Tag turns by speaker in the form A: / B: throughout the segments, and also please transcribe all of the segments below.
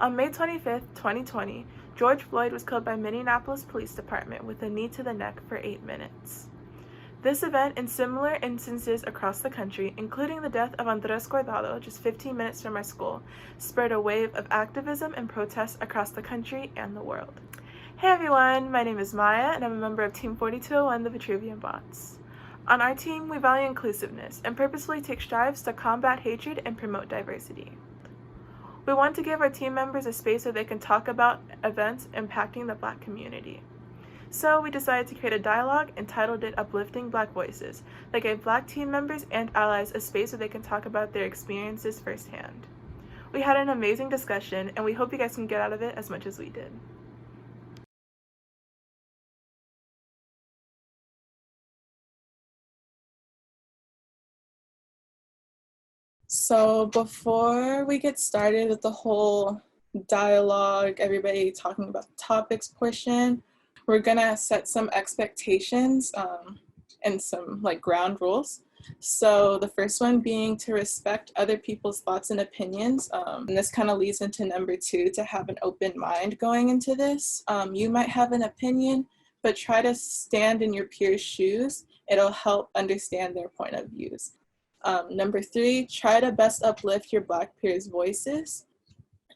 A: On May 25th, 2020, George Floyd was killed by Minneapolis Police Department with a knee to the neck for 8 minutes. This event and similar instances across the country, including the death of Andres Guardado just 15 minutes from my school, spurred a wave of activism and protests across the country and the world. Hey everyone, my name is Maya and I'm a member of Team 4201, the Vitruvian Bots. On our team, we value inclusiveness and purposefully take strides to combat hatred and promote diversity. We want to give our team members a space where they can talk about events impacting the Black community. So we decided to create a dialogue and titled it Uplifting Black Voices that gave Black team members and allies a space where they can talk about their experiences firsthand. We had an amazing discussion and we hope you guys can get out of it as much as we did.
B: So before we get started with the whole dialogue, everybody talking about the topics portion, we're gonna set some expectations and some ground rules. So the first one being to respect other people's thoughts and opinions. And this kind of leads into number 2, to have an open mind going into this. You might have an opinion, but try to stand in your peers' shoes. It'll help understand their point of views. Number 3, try to best uplift your Black peers' voices.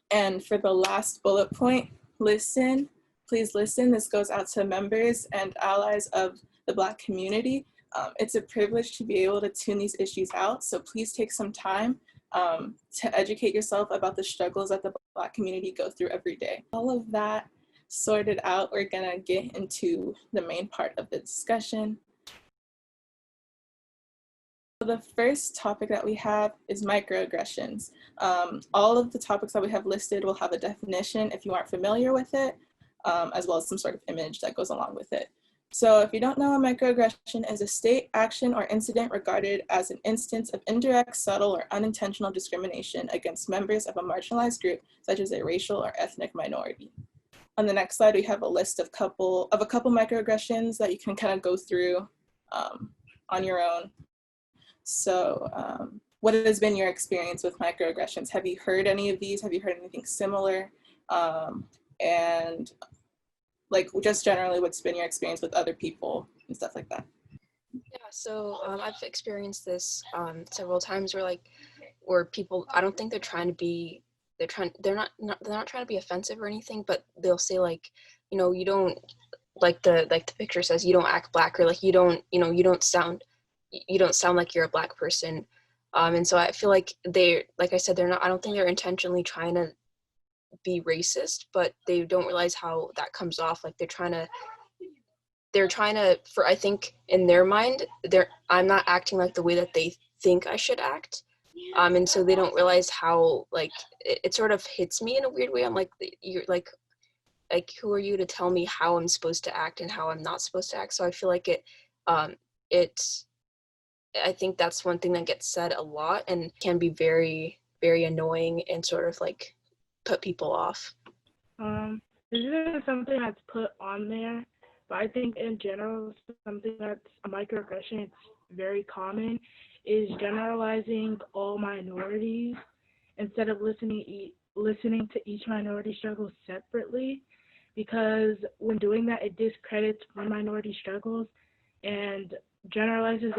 B: And for the last bullet point, listen. Please listen. This goes out to members and allies of the Black community. It's a privilege to be able to tune these issues out, so please take some time to educate yourself about the struggles that the Black community go through every day. All of that sorted out, we're gonna get into the main part of the discussion. The first topic that we have is microaggressions. All of the topics that we have listed will have a definition if you aren't familiar with it, as well as some sort of image that goes along with it. So if you don't know, a microaggression is a state, action, or incident regarded as an instance of indirect, subtle, or unintentional discrimination against members of a marginalized group, such as a racial or ethnic minority. On the next slide, we have a list of a couple microaggressions that you can kind of go through on your own. So what has been your experience with microaggressions? Have you heard any of these? Have you heard anything similar? And just generally, what's been your experience with other people and stuff like that?
C: Yeah, so I've experienced this several times where people, I don't think they're not trying to be offensive or anything, but they'll say you don't, the picture says, you don't act Black, or you don't sound like you're a Black person. And so I feel like I said, I don't think they're intentionally trying to be racist, but they don't realize how that comes off. They're trying to, I think in their mind, I'm not acting like the way that they think I should act. And so they don't realize how, it sort of hits me in a weird way. I'm like, you're who are you to tell me how I'm supposed to act and how I'm not supposed to act? So I feel like I think that's one thing that gets said a lot and can be very, very annoying and sort of put people off.
D: This isn't something that's put on there, but I think in general, something that's a microaggression, it's very common, is generalizing all minorities instead of listening to each minority struggle separately, because when doing that, it discredits one minority struggles and generalizes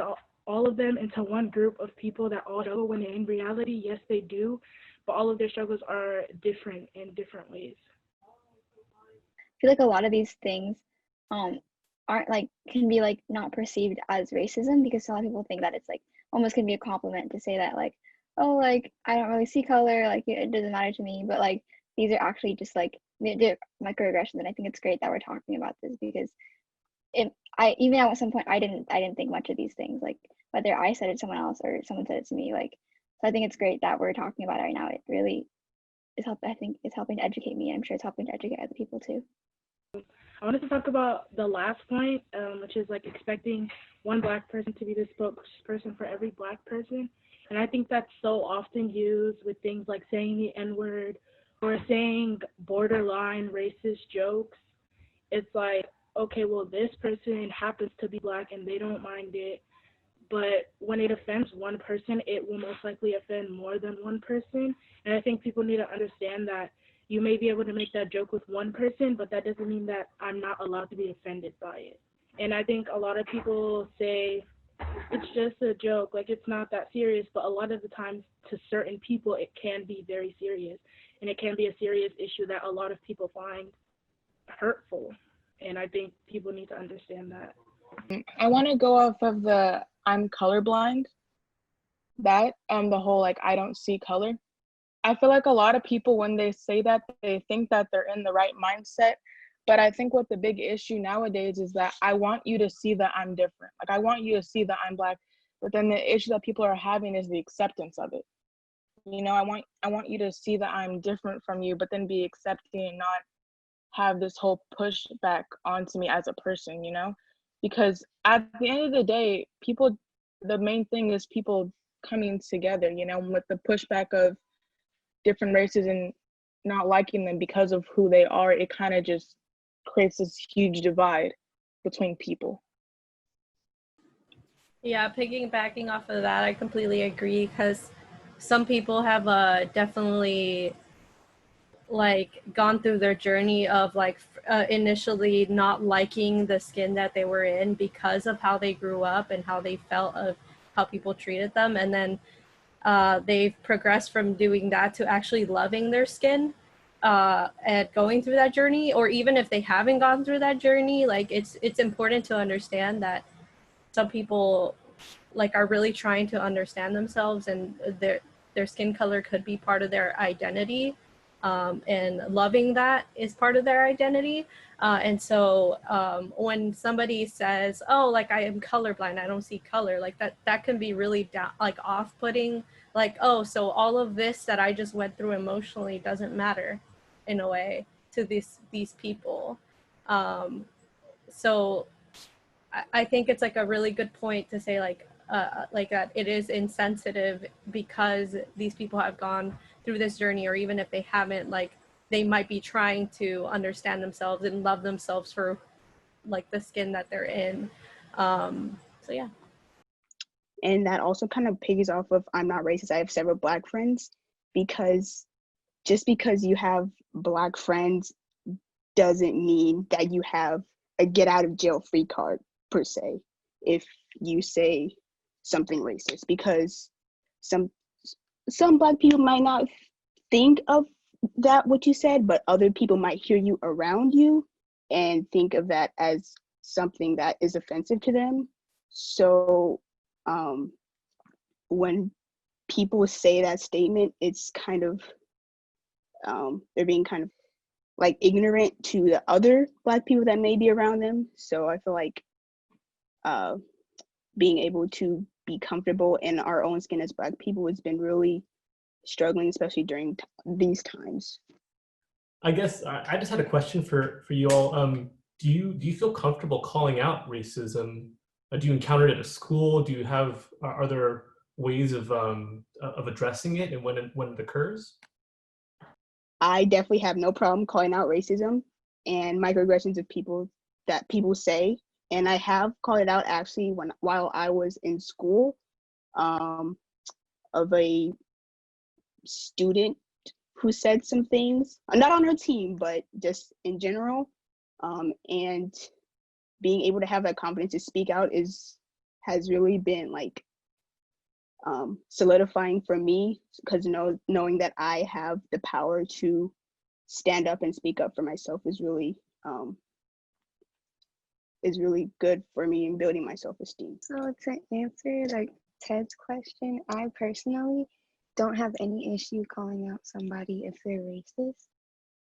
D: all of them into one group of people that all struggle, when in reality, yes, they do, but all of their struggles are different in different ways.
E: I feel like a lot of these things aren't can be not perceived as racism, because a lot of people think that it's almost can be a compliment to say that oh, I don't really see color, it doesn't matter to me, but these are actually just they're microaggressions. And I think it's great that we're talking about this, because even at some point I didn't think much of these things, whether I said it to someone else or someone said it to me. So I think it's great that we're talking about it right now. It really is I think it's helping to educate me, and I'm sure it's helping to educate other people too.
D: I wanted to talk about the last point, which is expecting one Black person to be the spokesperson for every Black person. And I think that's so often used with things like saying the N-word or saying borderline racist jokes. It's okay, well, this person happens to be Black and they don't mind it, but when it offends one person, it will most likely offend more than one person. And I think people need to understand that you may be able to make that joke with one person, but that doesn't mean that I'm not allowed to be offended by it. And I think a lot of people say it's just a joke, like it's not that serious, but a lot of the times to certain people it can be very serious, and it can be a serious issue that a lot of people find hurtful. And I think people need to understand that.
B: I want to go off of the I'm colorblind, that the whole like I don't see color. I feel like a lot of people, when they say that, they think that they're in the right mindset. But I think what the big issue nowadays is that I want you to see that I'm different. Like I want you to see that I'm Black. But then the issue that people are having is the acceptance of it. You know, I want you to see that I'm different from you, but then be accepting and not have this whole pushback onto me as a person, you know? Because at the end of the day, people, the main thing is people coming together, you know, with the pushback of different races and not liking them because of who they are, it kind of just creates this huge divide between people.
F: Yeah, piggybacking off of that, I completely agree, because some people have definitely like gone through their journey of like initially not liking the skin that they were in because of how they grew up and how they felt of how people treated them, and then they've progressed from doing that to actually loving their skin and going through that journey. Or even if they haven't gone through that journey, like it's important to understand that some people like are really trying to understand themselves, and their skin color could be part of their identity, and loving that is part of their identity. And so when somebody says, oh, like I am colorblind, I don't see color, like that can be really like off-putting, like, oh, so all of this that I just went through emotionally doesn't matter in a way to these people. So I think it's like a really good point to say like that it is insensitive because these people have gone through this journey, or even if they haven't, like they might be trying to understand themselves and love themselves for like the skin that they're in. So yeah.
G: And that also kind of piggies off of I'm not racist. I have several Black friends, because just because you have Black friends doesn't mean that you have a get out of jail free card per se if you say something racist, because some Black people might not think of that what you said, but other people might hear you around you and think of that as something that is offensive to them. So when people say that statement, it's kind of they're being kind of like ignorant to the other Black people that may be around them. So I feel like being able to be comfortable in our own skin as Black people has been really struggling, especially during these times.
H: I guess I just had a question for you all. Do you feel comfortable calling out racism? Do you encounter it at school? Do you have are there ways of addressing it and when it occurs?
G: I definitely have no problem calling out racism and microaggressions of people that people say, and I have called it out actually while I was in school, of a student who said some things, not on her team, but just in general, and being able to have that confidence to speak out has really been like solidifying for me, because knowing that I have the power to stand up and speak up for myself is really good for me in building my self-esteem.
I: So to answer like Ted's question, I personally don't have any issue calling out somebody if they're racist,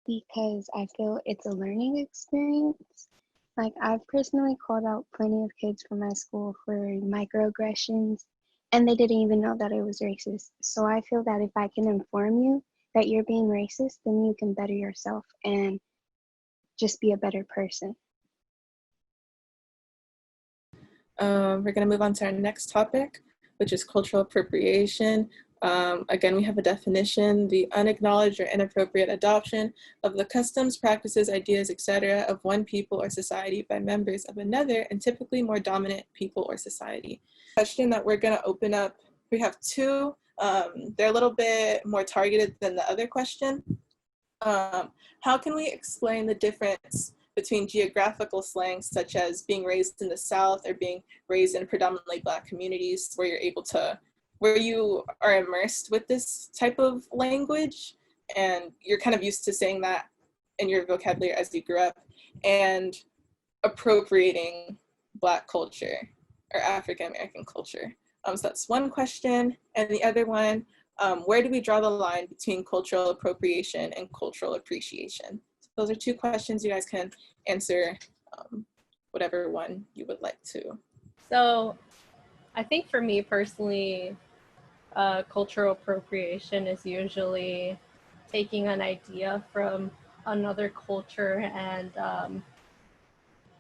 I: because I feel it's a learning experience. Like I've personally called out plenty of kids from my school for microaggressions, and they didn't even know that it was racist. So I feel that if I can inform you that you're being racist, then you can better yourself and just be a better person.
B: We're going to move on to our next topic, which is cultural appropriation. Again, we have a definition: the unacknowledged or inappropriate adoption of the customs, practices, ideas, etc. of one people or society by members of another, and typically more dominant people or society. Question that we're going to open up, we have two. They're a little bit more targeted than the other question. How can we explain the difference between geographical slang, such as being raised in the South or being raised in predominantly Black communities, where you are immersed with this type of language and you're kind of used to saying that in your vocabulary as you grew up, and appropriating Black culture or African American culture? So that's one question. And the other one, where do we draw the line between cultural appropriation and cultural appreciation? So those are two questions. You guys can answer whatever one you would like to.
F: So I think for me personally, cultural appropriation is usually taking an idea from another culture and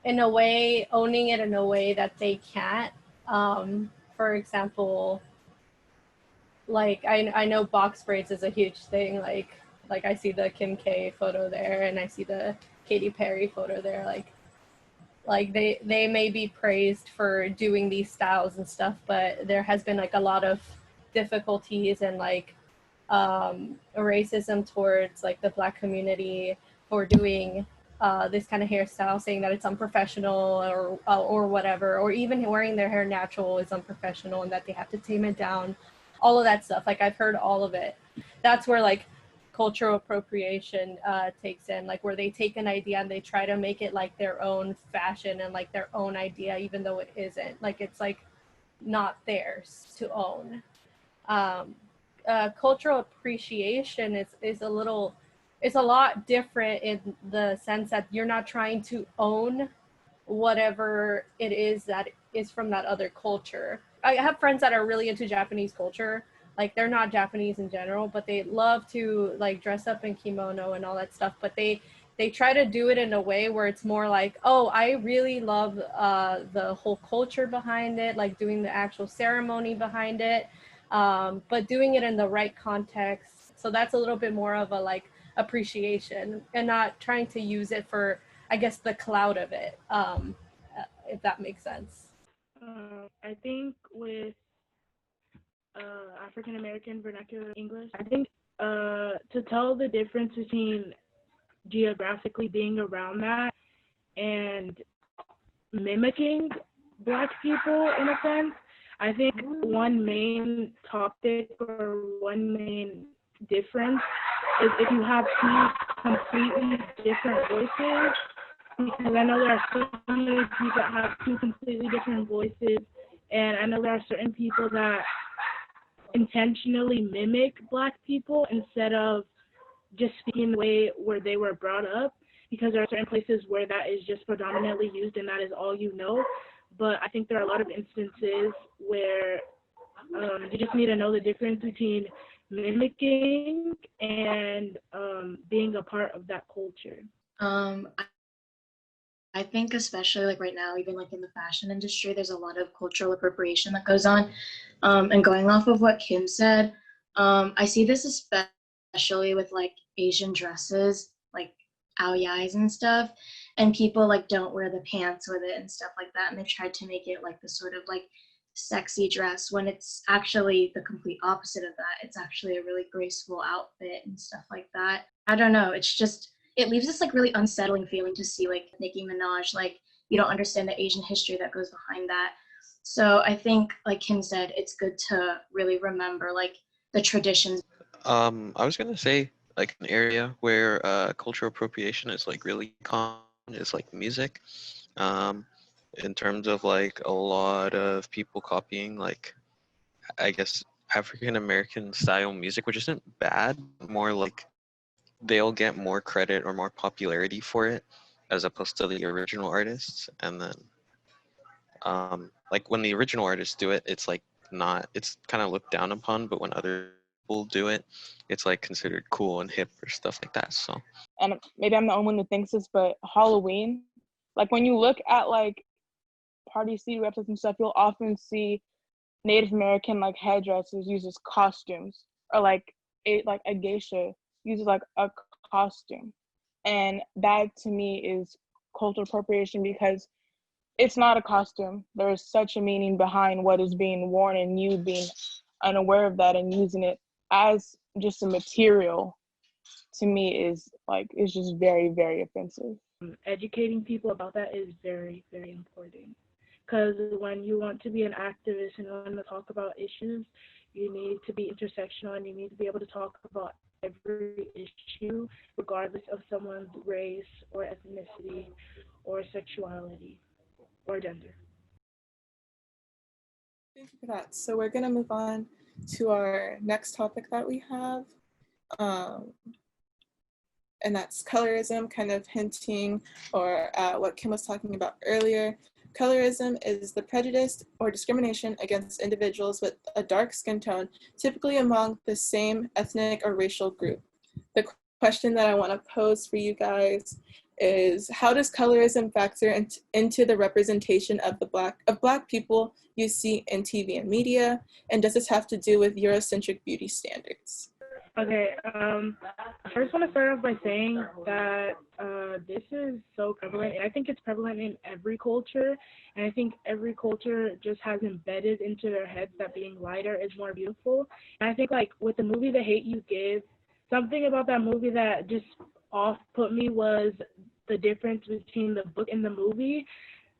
F: in a way owning it in a way that they can't. For example, like I know box braids is a huge thing. Like I see the Kim K photo there, and I see the Katy Perry photo there. Like they may be praised for doing these styles and stuff, but there has been like a lot of difficulties and like racism towards like the Black community for doing this kind of hairstyle, saying that it's unprofessional or whatever, or even wearing their hair natural is unprofessional and that they have to tame it down, all of that stuff. Like I've heard all of it. That's where like cultural appropriation takes in, like where they take an idea and they try to make it like their own fashion and like their own idea, even though it isn't. Like it's like not theirs to own. Cultural appreciation is a lot different in the sense that you're not trying to own whatever it is that is from that other culture. I have friends that are really into Japanese culture. Like they're not Japanese in general, but they love to like dress up in kimono and all that stuff. But they try to do it in a way where it's more like, oh, I really love the whole culture behind it, like doing the actual ceremony behind it, but doing it in the right context. So that's a little bit more of a like appreciation and not trying to use it for, I guess, the clout of it, if that makes sense.
D: I think with African American vernacular English, I think to tell the difference between geographically being around that and mimicking Black people in a sense, I think one main topic or one main difference is if you have two completely different voices, because I know there are so many people that have two completely different voices, and I know there are certain people that intentionally mimic Black people instead of just speaking the way where they were brought up, because there are certain places where that is just predominantly used and that is all you know. But I think there are a lot of instances where you just need to know the difference between mimicking and being a part of that culture.
J: I think especially like right now, even like in the fashion industry, there's a lot of cultural appropriation that goes on. And going off of what Kim said, I see this especially with like Asian dresses, like aoyais and stuff, and people like don't wear the pants with it and stuff like that, and they've tried to make it like the sort of like sexy dress when it's actually the complete opposite of that. It's actually a really graceful outfit and stuff like that. I don't know, it's just, it leaves this like really unsettling feeling to see like Nicki Minaj, like you don't understand the Asian history that goes behind that. So I think, like Kim said, it's good to really remember like the traditions.
K: I was gonna say like an area where cultural appropriation is like really common is like music. In terms of like a lot of people copying like, I guess, African American style music, which isn't bad, more like they'll get more credit or more popularity for it as opposed to the original artists. And then like when the original artists do it, it's like not, it's kind of looked down upon, but when other people do it, it's like considered cool and hip or stuff like that. So,
L: and maybe I'm the only one who thinks this, but Halloween, like when you look at like party city websites and stuff, you'll often see Native American like headdresses used as costumes, or like a geisha uses like a costume. And that to me is cultural appropriation, because it's not a costume. There is such a meaning behind what is being worn, and you being unaware of that and using it as just a material to me is just very, very offensive.
D: Educating people about that is very, very important. Because when you want to be an activist and want to talk about issues, you need to be intersectional and you need to be able to talk about every issue, regardless of someone's race or ethnicity or sexuality or gender.
B: Thank you for that. So we're going to move on to our next topic that we have. And that's colorism, kind of hinting or what Kim was talking about earlier. Colorism is the prejudice or discrimination against individuals with a dark skin tone, typically among the same ethnic or racial group. The question that I want to pose for you guys is, how does colorism factor into the representation of Black people you see in TV and media, and does this have to do with Eurocentric beauty standards?
D: Okay, I first want to start off by saying that this is so prevalent, and I think it's prevalent in every culture, and I think every culture just has embedded into their heads that being lighter is more beautiful. And I think, like, with the movie The Hate U Give, something about that movie that just off-put me was the difference between the book and the movie.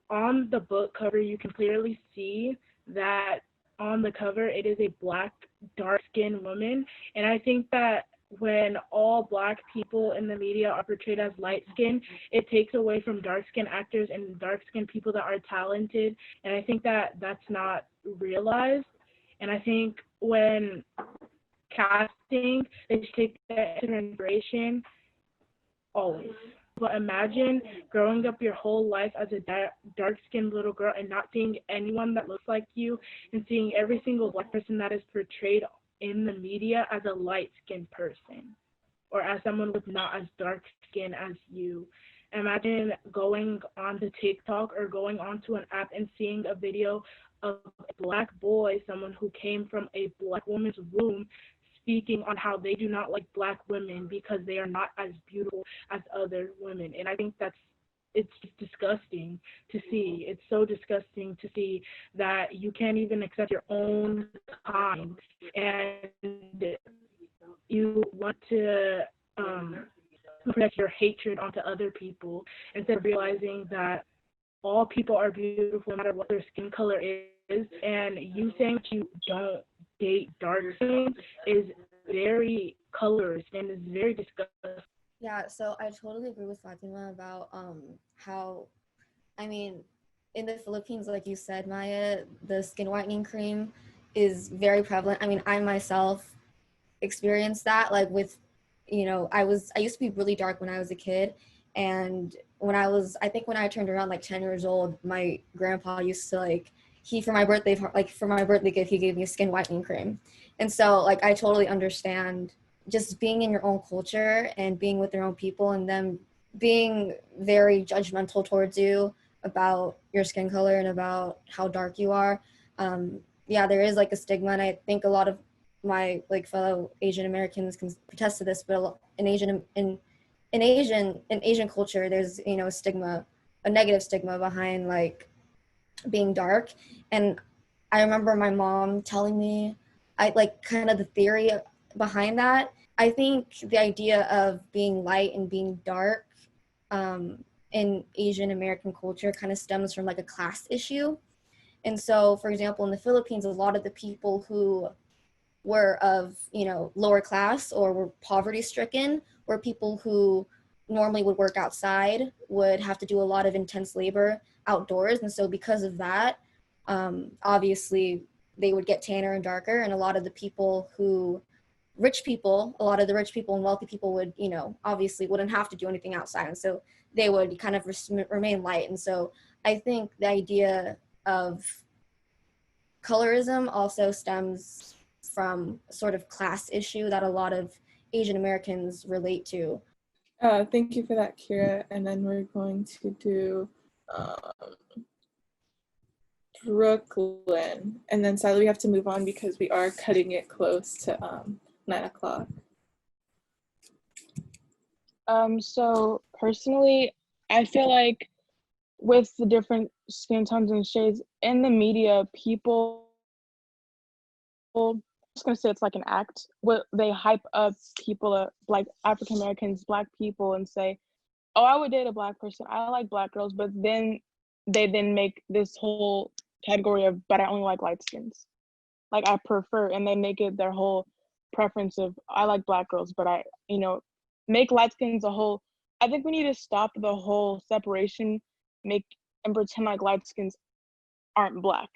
D: On the book cover, you can clearly see that on the cover, it is a Black, dark-skinned woman. And I think that when all Black people in the media are portrayed as light-skinned, it takes away from dark-skinned actors and dark-skinned people that are talented. And I think that that's not realized. And I think when casting, they should take that into consideration always. But imagine growing up your whole life as a dark-skinned little girl and not seeing anyone that looks like you, and seeing every single Black person that is portrayed in the media as a light-skinned person or as someone with not as dark skin as you. Imagine going onto TikTok or going onto an app and seeing a video of a Black boy, someone who came from a Black woman's womb, speaking on how they do not like Black women because they are not as beautiful as other women. And I think it's disgusting to see. It's so disgusting to see that you can't even accept your own kind, and you want to project your hatred onto other people instead of realizing that all people are beautiful no matter what their skin color is. And you saying that you don't date dark skin is very colorist and is very disgusting.
M: Yeah, so I totally agree with Fatima about how, I mean, in the Philippines, like you said, Maya, the skin whitening cream is very prevalent. I mean, I myself experienced that, like with, I used to be really dark when I was a kid, and I think when I turned around like 10 years old, my grandpa used to for my birthday gift, he gave me a skin whitening cream. And so like, I totally understand just being in your own culture and being with your own people and them being very judgmental towards you about your skin color and about how dark you are. Yeah, there is like a stigma, and I think a lot of my fellow Asian Americans can attest to this, but in Asian culture, there's a stigma, a negative stigma behind like being dark. And I remember my mom telling me, kind of the theory behind that. I think the idea of being light and being dark in Asian American culture kind of stems from like a class issue. And so, for example, in the Philippines, a lot of the people who were of, lower class or were poverty stricken were people who normally would work outside, would have to do a lot of intense labor outdoors. And so because of that, obviously they would get tanner and darker. And a lot of the rich people and wealthy people would, obviously wouldn't have to do anything outside. And so they would kind of remain light. And so I think the idea of colorism also stems from a sort of class issue that a lot of Asian Americans relate to.
B: Thank you for that, Kira. And then we're going to do Brooklyn. And then sadly we have to move on because we are cutting it close to 9 o'clock.
L: So personally, I feel like with the different skin tones and shades in the media, people just gonna say it's like an act. What they hype up people, like African Americans, Black people, and say, "Oh, I would date a Black person. I like Black girls," but then they make this whole category of, "But I only like light skins. Like I prefer," and they make it their whole preference of, "I like Black girls, but I, make light skins a whole." I think we need to stop the whole separation, and pretend like light skins aren't Black.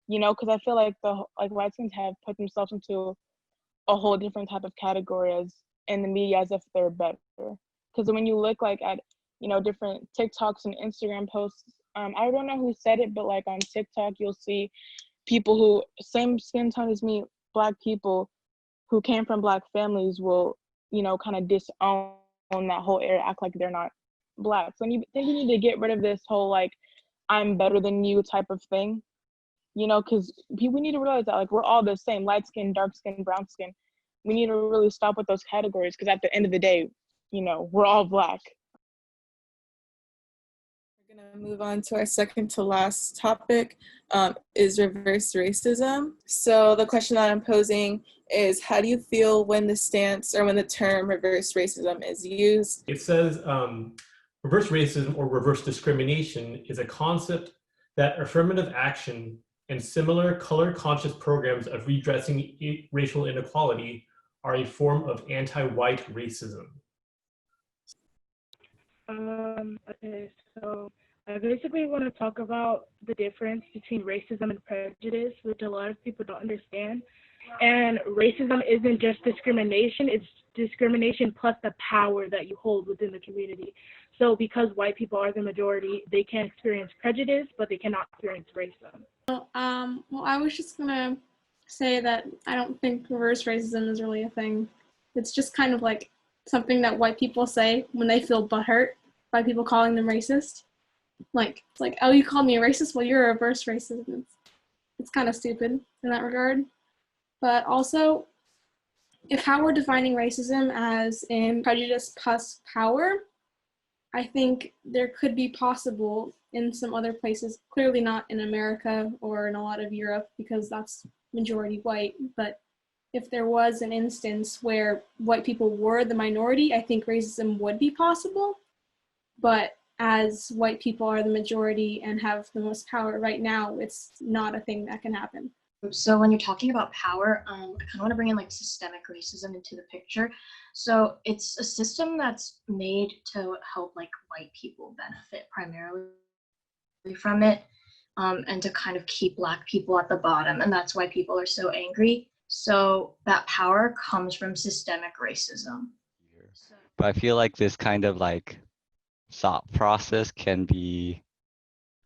L: Because I feel like light skins have put themselves into a whole different type of category as in the media as if they're better. Because when you look like at different TikToks and Instagram posts, I don't know who said it, but like on TikTok you'll see people who same skin tone as me, Black people who came from Black families will kind of disown that whole area, act like they're not Black. So I think we need to get rid of this whole like I'm better than you type of thing. Because we need to realize that like we're all the same, light skin, dark skin, brown skin. We need to really stop with those categories because at the end of the day, we're all Black.
B: We're gonna move on to our second to last topic, is reverse racism. So the question that I'm posing is, how do you feel when the stance or when the term reverse racism is used?
H: It says reverse racism or reverse discrimination is a concept that affirmative action and similar color-conscious programs of redressing racial inequality are a form of anti-white racism.
D: Okay, so I basically want to talk about the difference between racism and prejudice, which a lot of people don't understand. And racism isn't just discrimination, it's discrimination plus the power that you hold within the community. So because white people are the majority, they can experience prejudice, but they cannot experience racism.
N: Well, I was just gonna say that I don't think reverse racism is really a thing. It's just kind of like something that white people say when they feel butthurt by people calling them racist. Like, it's like, oh, you called me a racist? Well, you're a reverse racist. It's kind of stupid in that regard. But also, if how we're defining racism as in prejudice plus power, I think there could be possible in some other places, clearly not in America or in a lot of Europe because that's majority white, but if there was an instance where white people were the minority, I think racism would be possible. But as white people are the majority and have the most power right now, it's not a thing that can happen.
J: So when you're talking about power, I kind of want to bring in like systemic racism into the picture. So it's a system that's made to help like white people benefit primarily from it, and to kind of keep Black people at the bottom. And that's why people are so angry. So that power comes from systemic racism.
O: But I feel like this kind of like thought process can be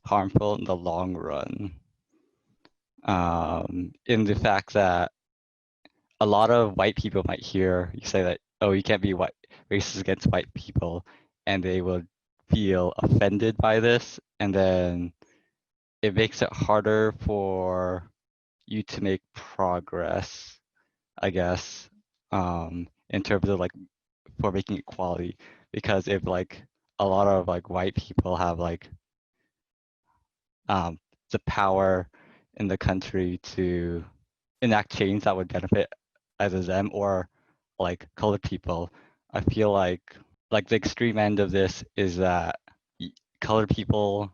O: harmful in the long run. In the fact that a lot of white people might hear you say that, oh, you can't be racist against white people, and they will feel offended by this, and then it makes it harder for you to make progress, I guess, in terms of like for making equality. Because if like a lot of like white people have like the power in the country to enact change that would benefit either them or like colored people, I feel like the extreme end of this is that colored people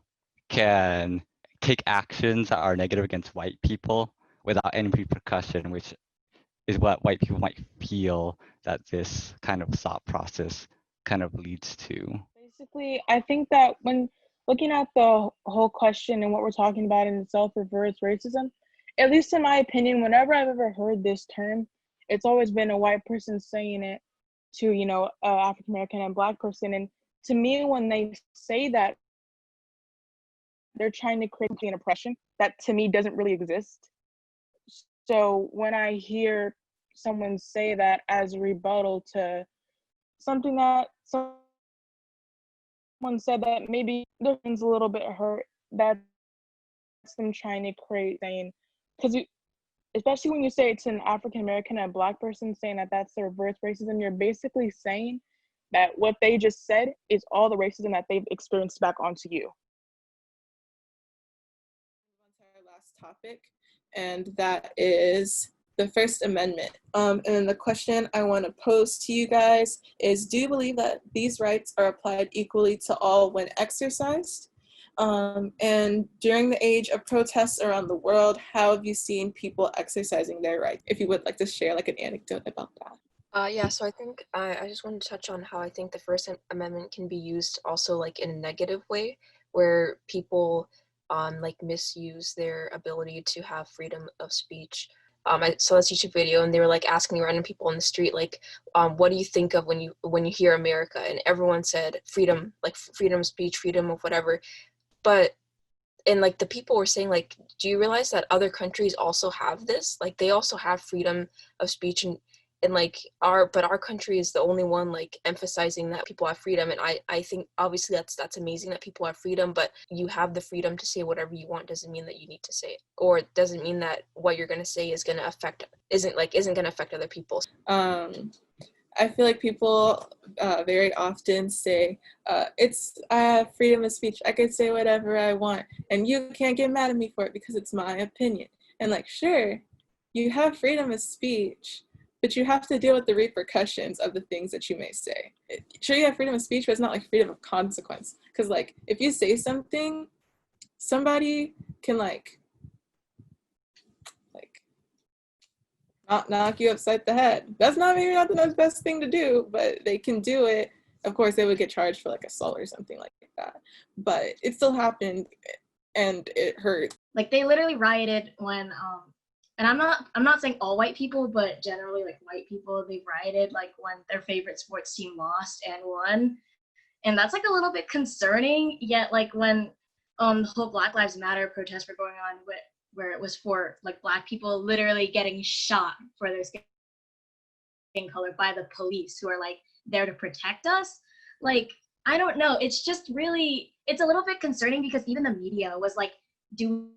O: can take actions that are negative against white people without any repercussion, which is what white people might feel that this kind of thought process kind of leads to.
L: Basically, I think that when looking at the whole question and what we're talking about in itself, reverse racism, at least in my opinion, whenever I've ever heard this term, it's always been a white person saying it to, African American and Black person. And to me, when they say that, they're trying to create an oppression that to me doesn't really exist. So when I hear someone say that as a rebuttal to something that someone said that maybe their feelings a little bit hurt, that's them trying to create saying, because especially when you say it's an African American and Black person saying that that's the reverse racism, you're basically saying that what they just said is all the racism that they've experienced back onto you.
B: Move on to our last topic, and that is the First Amendment. And then the question I want to pose to you guys is, do you believe that these rights are applied equally to all when exercised? And during the age of protests around the world, how have you seen people exercising their rights? If you would like to share like an anecdote about that.
C: Yeah, so I think I just wanted to touch on how I think the First Amendment can be used also like in a negative way, where people like misuse their ability to have freedom of speech. I saw this YouTube video and they were like asking random people on the street, like, what do you think of when you hear America? And everyone said freedom, like freedom of speech, freedom of whatever. But and like the people were saying, like, do you realize that other countries also have this? Like they also have freedom of speech, and like our country is the only one like emphasizing that people have freedom. And I think obviously that's amazing that people have freedom, but you have the freedom to say whatever you want doesn't mean that you need to say it, or it doesn't mean that what you're going to say isn't going to affect other people.
B: I feel like people very often say, I have freedom of speech. I can say whatever I want, and you can't get mad at me for it because it's my opinion. And like, sure, you have freedom of speech, but you have to deal with the repercussions of the things that you may say. Sure, you have freedom of speech, but it's not like freedom of consequence. Because like, if you say something, somebody can like not knock you upside the head. That's maybe not the best thing to do, but they can do it. Of course, they would get charged for like assault or something like that. But it still happened, and it hurt.
J: Like they literally rioted when, and I'm not saying all white people, but generally like white people, they rioted like when their favorite sports team lost and won, and that's like a little bit concerning. Yet like when the whole Black Lives Matter protests were going on where it was for like Black people literally getting shot for their skin color by the police who are like there to protect us. Like, I don't know. It's just really, it's a little bit concerning because even the media was like doing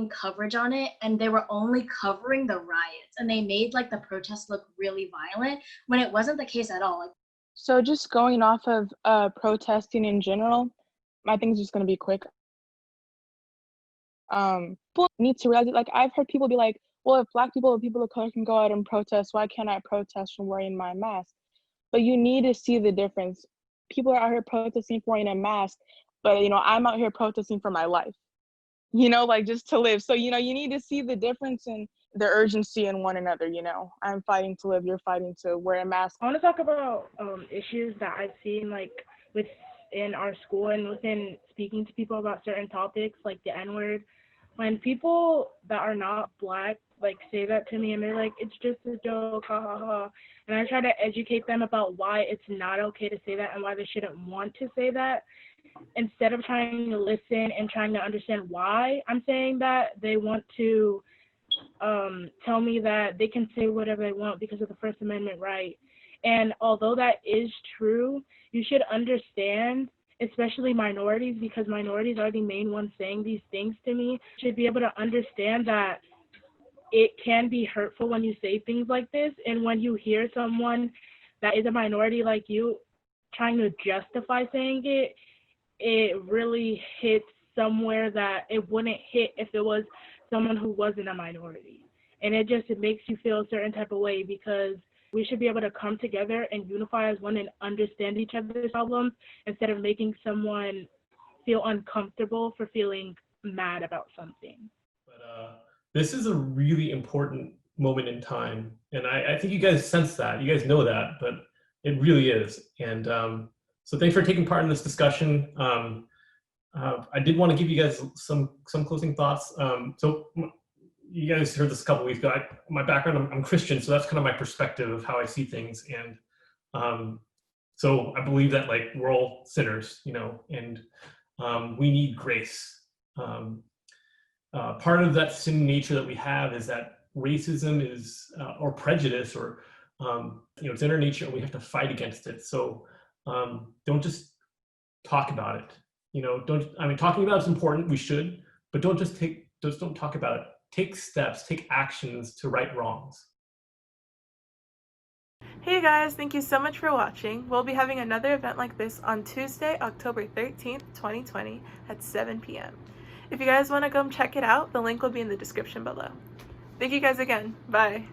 J: coverage on it, and they were only covering the riots, and they made like the protests look really violent when it wasn't the case at all. Like,
L: so just going off of protesting in general, my thing's just gonna be quick. People need to realize it. Like I've heard people be like, well, if Black people or people of color can go out and protest, why can't I protest from wearing my mask? But you need to see the difference. People are out here protesting for wearing a mask, but I'm out here protesting for my life, like just to live. So you need to see the difference in the urgency in one another. I'm fighting to live, you're fighting to wear a mask.
D: I want to talk about issues that I've seen like within our school and within speaking to people about certain topics like the N-word. When people that are not Black like say that to me and they're like, it's just a joke, ha ha ha, and I try to educate them about why it's not okay to say that and why they shouldn't want to say that, instead of trying to listen and trying to understand why I'm saying that, they want to tell me that they can say whatever they want because of the First Amendment right. And although that is true, you should understand, especially minorities, because minorities are the main ones saying these things to me, should be able to understand that it can be hurtful when you say things like this. And when you hear someone that is a minority like you trying to justify saying it, it really hits somewhere that it wouldn't hit if it was someone who wasn't a minority. And it makes you feel a certain type of way, because we should be able to come together and unify as one and understand each other's problems instead of making someone feel uncomfortable for feeling mad about something.
H: But this is a really important moment in time, and I think you guys sense that. You guys know that, but it really is. And so thanks for taking part in this discussion. I did want to give you guys some closing thoughts. So you guys heard this a couple weeks ago. My background, I'm Christian, so that's kind of my perspective of how I see things. And so I believe that like we're all sinners, and we need grace. Part of that sin nature that we have is that racism is, or prejudice, or it's in our nature, and we have to fight against it. So don't just talk about it. Talking about it's important. We should, but don't talk about it. Take steps, take actions to right wrongs.
A: Hey guys, thank you so much for watching. We'll be having another event like this on Tuesday, October 13th, 2020 at 7 p.m. If you guys want to come check it out, the link will be in the description below. Thank you guys again. Bye.